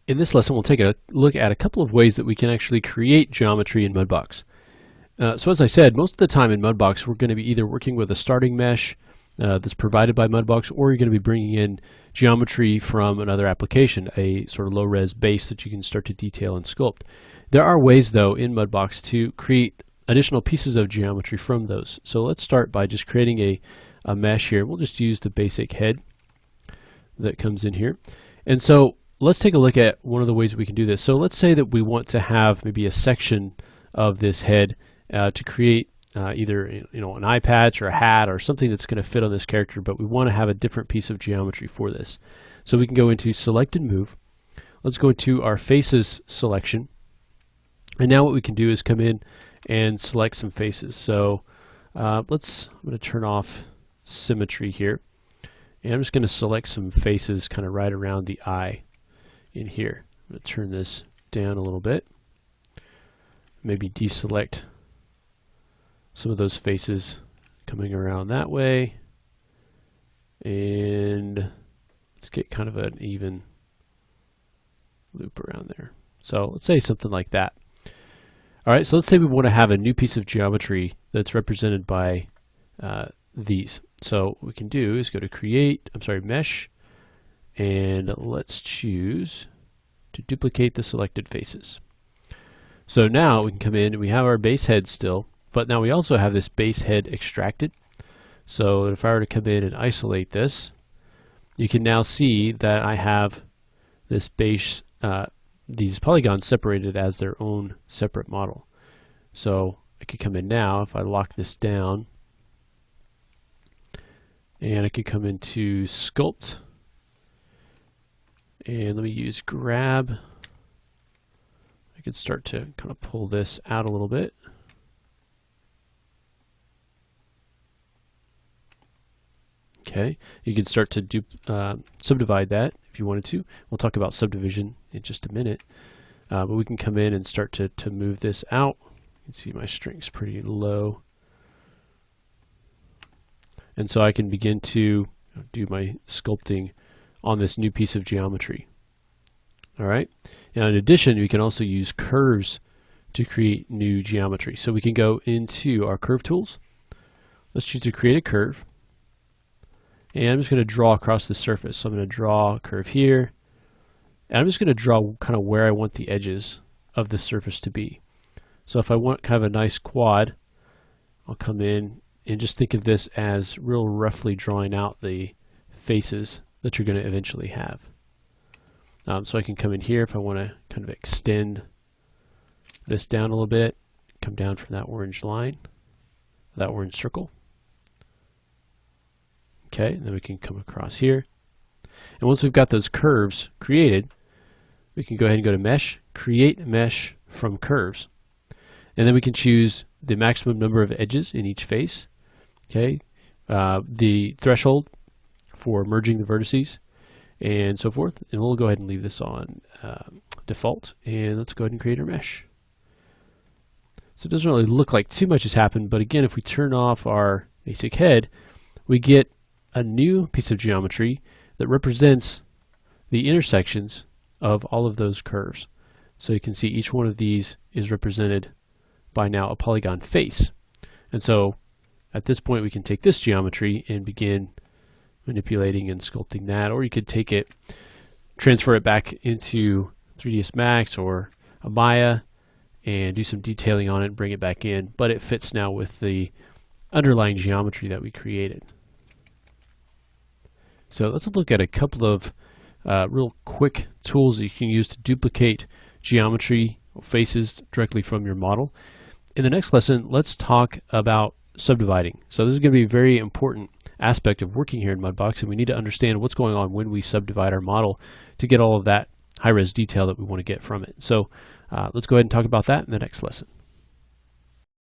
In this lesson, we'll take a look at a couple of ways that we can actually create geometry in Mudbox. So as I said, most of the time in Mudbox, we're going to be either working with a starting mesh that's provided by Mudbox, or you're going to be bringing in geometry from another application, a sort of low-res base that you can start to detail and sculpt. There are ways, though, in Mudbox to create additional pieces of geometry from those. So let's start by just creating a mesh here. We'll just use the basic head that comes in here. And so let's take a look at one of the ways we can do this. So let's say that we want to have maybe a section of this head to create either an eye patch or a hat or something that's going to fit on this character, but we want to have a different piece of geometry for this. So we can go into Select and Move. Let's go into our Faces selection. And now what we can do is come in and select some faces. So I'm going to turn off symmetry here. And I'm just going to select some faces kind of right around the eye in here. I'm going to turn this down a little bit. Maybe deselect some of those faces coming around that way. And let's get kind of an even loop around there. So let's say something like that. All right, so let's say we want to have a new piece of geometry that's represented by these. So what we can do is go to Mesh, and let's choose to duplicate the selected faces. So now we can come in and we have our base head still, but now we also have this base head extracted. So if I were to come in and isolate this, you can now see that I have this base, these polygons separated as their own separate model. So I could come in now, if I lock this down, and I could come into Sculpt, and let me use Grab. I could start to kind of pull this out a little bit. Okay, you can start to subdivide that if you wanted to. We'll talk about subdivision in just a minute. But we can come in and start to move this out. You can see my strength's pretty low. And so I can begin to do my sculpting on this new piece of geometry. All right. Now in addition, we can also use curves to create new geometry. So we can go into our curve tools. Let's choose to create a curve. And I'm just going to draw across the surface. So I'm going to draw a curve here. And I'm just going to draw kind of where I want the edges of the surface to be. So if I want kind of a nice quad, I'll come in and just think of this as real roughly drawing out the faces that you're going to eventually have. So I can come in here if I want to kind of extend this down a little bit, come down from that orange line, that orange circle. Okay, and then we can come across here. And once we've got those curves created, we can go ahead and go to Mesh, Create Mesh from Curves. And then we can choose the maximum number of edges in each face. Okay, the threshold for merging the vertices and so forth. And we'll go ahead and leave this on default. And let's go ahead and create our mesh. So it doesn't really look like too much has happened, but again, if we turn off our basic head, we get a new piece of geometry that represents the intersections of all of those curves. So you can see each one of these is represented by now a polygon face. And so at this point we can take this geometry and begin manipulating and sculpting that, or you could take it, transfer it back into 3ds Max or a Maya and do some detailing on it and bring it back in, but it fits now with the underlying geometry that we created. So let's look at a couple of real quick tools that you can use to duplicate geometry or faces directly from your model. In the next lesson, let's talk about subdividing. So this is going to be a very important aspect of working here in Mudbox, and we need to understand what's going on when we subdivide our model to get all of that high-res detail that we want to get from it. So let's go ahead and talk about that in the next lesson.